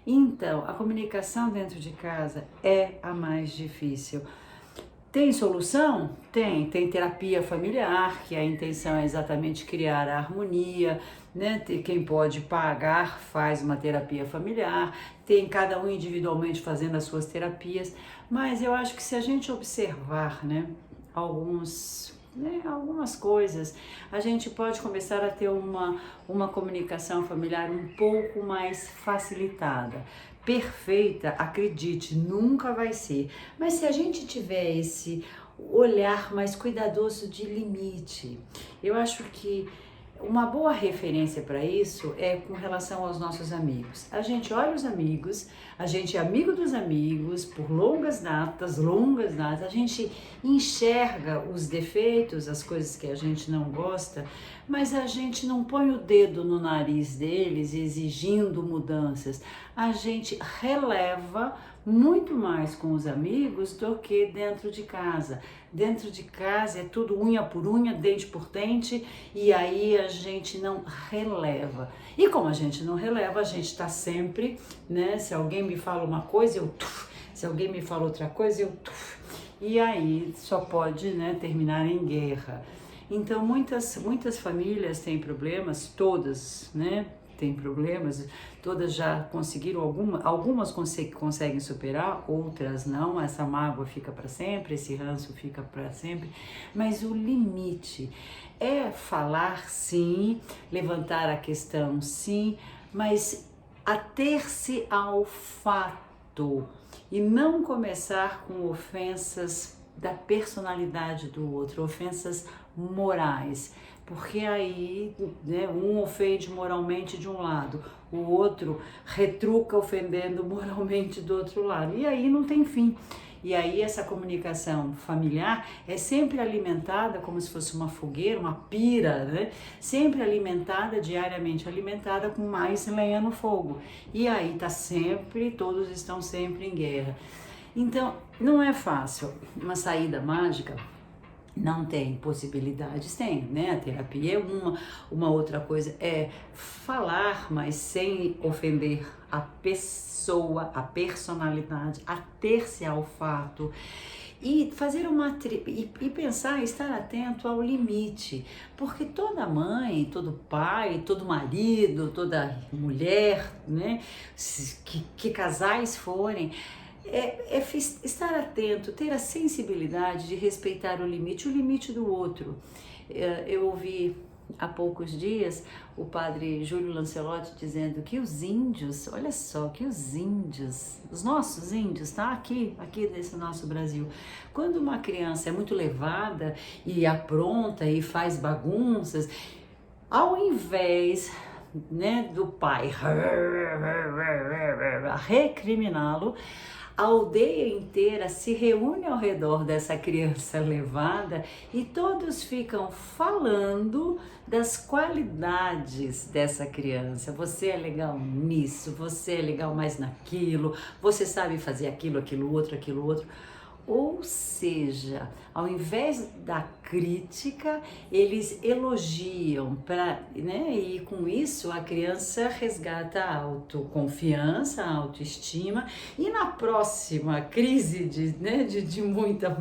Então, a comunicação dentro de casa é a mais difícil. Tem solução? Tem terapia familiar, que a intenção é exatamente criar a harmonia, né? Quem pode pagar faz uma terapia familiar, tem cada um individualmente fazendo as suas terapias, mas eu acho que se a gente observar, né, algumas coisas, a gente pode começar a ter uma comunicação familiar um pouco mais facilitada. Perfeita, acredite, nunca vai ser. Mas se a gente tiver esse olhar mais cuidadoso de limite, eu acho que uma boa referência para isso é com relação aos nossos amigos. A gente olha os amigos, a gente é amigo dos amigos por longas datas, a gente enxerga os defeitos, as coisas que a gente não gosta, mas a gente não põe o dedo no nariz deles exigindo mudanças. A gente releva muito mais com os amigos do que dentro de casa. Dentro de casa é tudo unha por unha, dente por dente, e aí a gente não releva. E como a gente não releva, a gente está sempre, né? Se alguém me fala uma coisa, eu tuf. Se alguém me fala outra coisa, eu tuf. E aí só pode, né, terminar em guerra. Então muitas famílias têm problemas, todas, né? Tem problemas, todas já conseguiram, algumas conseguem superar, outras não, essa mágoa fica para sempre, esse ranço fica para sempre, mas o limite é falar sim, levantar a questão sim, mas ater-se ao fato e não começar com ofensas da personalidade do outro, ofensas morais, porque aí, né, um ofende moralmente de um lado, o outro retruca ofendendo moralmente do outro lado, e aí não tem fim. E aí essa comunicação familiar é sempre alimentada como se fosse uma fogueira, uma pira, né? Sempre alimentada, diariamente alimentada com mais lenha no fogo. E aí todos estão sempre em guerra. Então, não é fácil. Uma saída mágica não tem possibilidades, tem, né? A terapia é uma outra coisa é falar, mas sem ofender a pessoa, a personalidade, ater-se ao fato e fazer e pensar, estar atento ao limite, porque toda mãe, todo pai, todo marido, toda mulher, né, que casais forem, estar atento, ter a sensibilidade de respeitar o limite do outro. Eu ouvi há poucos dias o padre Júlio Lancelotti dizendo que os índios, olha só, que os índios, os nossos índios, tá? Aqui nesse nosso Brasil, quando uma criança é muito levada e apronta e faz bagunças, ao invés, né, do pai recriminá-lo, a aldeia inteira se reúne ao redor dessa criança levada e todos ficam falando das qualidades dessa criança. Você é legal nisso, você é legal mais naquilo, você sabe fazer aquilo outro. Ou seja, ao invés da crítica, eles elogiam, né? E com isso a criança resgata a autoconfiança, a autoestima, e na próxima crise de muita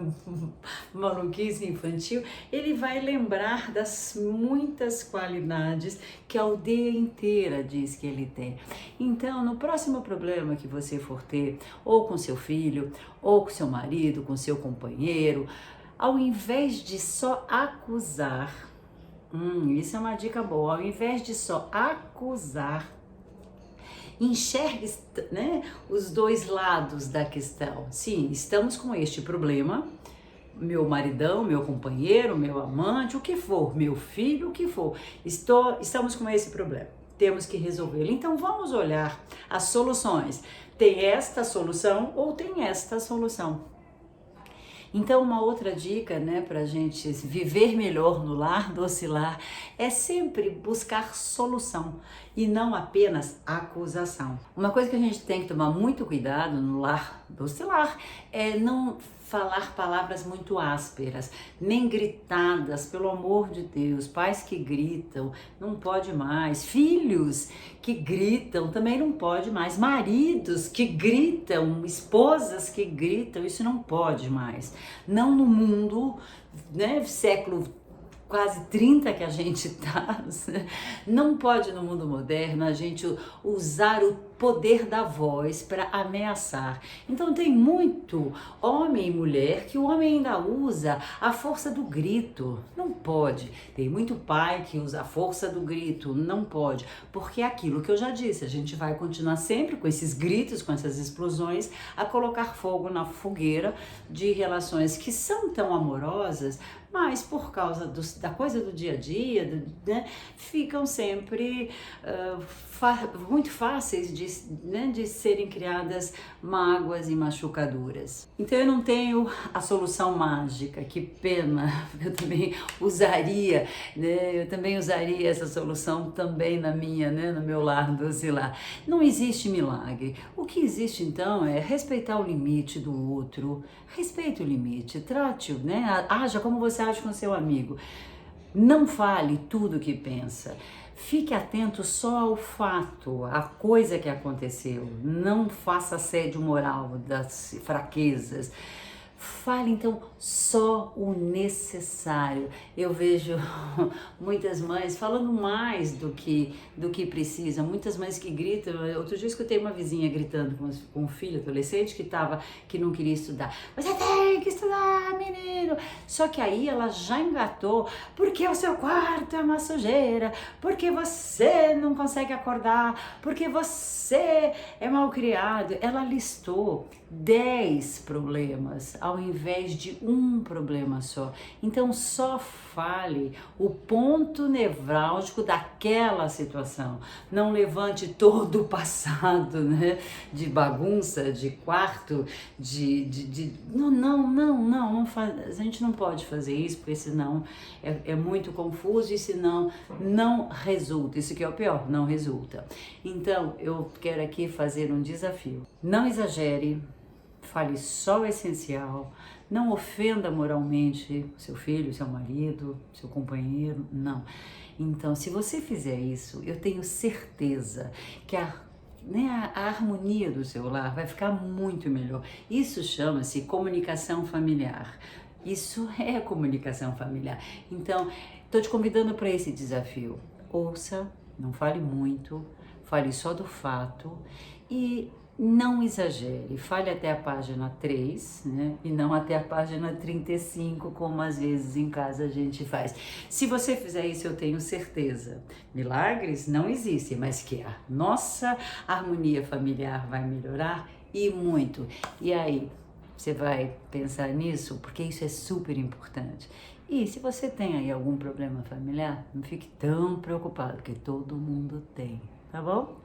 maluquice infantil, ele vai lembrar das muitas qualidades que a aldeia inteira diz que ele tem. Então, no próximo problema que você for ter, ou com seu filho, ou com seu marido, com seu companheiro, ao invés de só acusar, isso é uma dica boa, ao invés de só acusar, enxergue, né, os dois lados da questão. Sim, estamos com este problema, meu maridão, meu companheiro, meu amante, o que for, meu filho, o que for, estamos com esse problema, temos que resolvê-lo. Então vamos olhar as soluções. Tem esta solução ou tem esta solução. Então, uma outra dica, né, para a gente viver melhor no lar, doce lar, é sempre buscar solução e não apenas acusação. Uma coisa que a gente tem que tomar muito cuidado no lar, doce lar, é não falar palavras muito ásperas, nem gritadas, pelo amor de Deus. Pais que gritam, não pode mais. Filhos que gritam, também não pode mais. Maridos que gritam, esposas que gritam, isso não pode mais. Não no mundo, né, século quase 30 que a gente tá, não pode no mundo moderno a gente usar o poder da voz para ameaçar. Então tem muito homem e mulher que o homem ainda usa a força do grito, não pode. Tem muito pai que usa a força do grito, não pode, porque é aquilo que eu já disse, a gente vai continuar sempre com esses gritos, com essas explosões, a colocar fogo na fogueira de relações que são tão amorosas, mas por causa da coisa do dia a dia, né, ficam sempre muito fáceis de serem criadas mágoas e machucaduras. Então eu não tenho a solução mágica, que pena, eu também usaria, né, essa solução também no meu lar doce lar. Não existe milagre. O que existe então é respeitar o limite do outro, respeite o limite, trate-o, né, haja como você age com seu amigo. Não fale tudo o que pensa. Fique atento só ao fato, à coisa que aconteceu. Não faça assédio moral das fraquezas. Fale então só o necessário. Eu vejo muitas mães falando mais do que precisa, muitas mães que gritam. Outro dia eu escutei uma vizinha gritando com um filho adolescente que não queria estudar. Você tem que estudar, menino! Só que aí ela já engatou, porque o seu quarto é uma sujeira, porque você não consegue acordar, porque você é mal criado. Ela listou 10 problemas ao invés de um problema só. Então só fale o ponto nevrálgico daquela situação. Não levante todo o passado, né, de bagunça, de quarto, não faz, a gente não pode fazer isso, porque senão é muito confuso e senão não resulta. Isso que é o pior, não resulta. Então eu quero aqui fazer um desafio. Não exagere. Fale só o essencial, não ofenda moralmente seu filho, seu marido, seu companheiro, não. Então, se você fizer isso, eu tenho certeza que a harmonia do seu lar vai ficar muito melhor. Isso chama-se comunicação familiar. Isso é comunicação familiar. Então, estou te convidando para esse desafio. Ouça, não fale muito, fale só do fato e não exagere, fale até a página 3, né? E não até a página 35, como às vezes em casa a gente faz. Se você fizer isso, eu tenho certeza, milagres não existem, mas que a nossa harmonia familiar vai melhorar e muito. E aí, você vai pensar nisso, porque isso é super importante. E se você tem aí algum problema familiar, não fique tão preocupado, porque todo mundo tem, tá bom?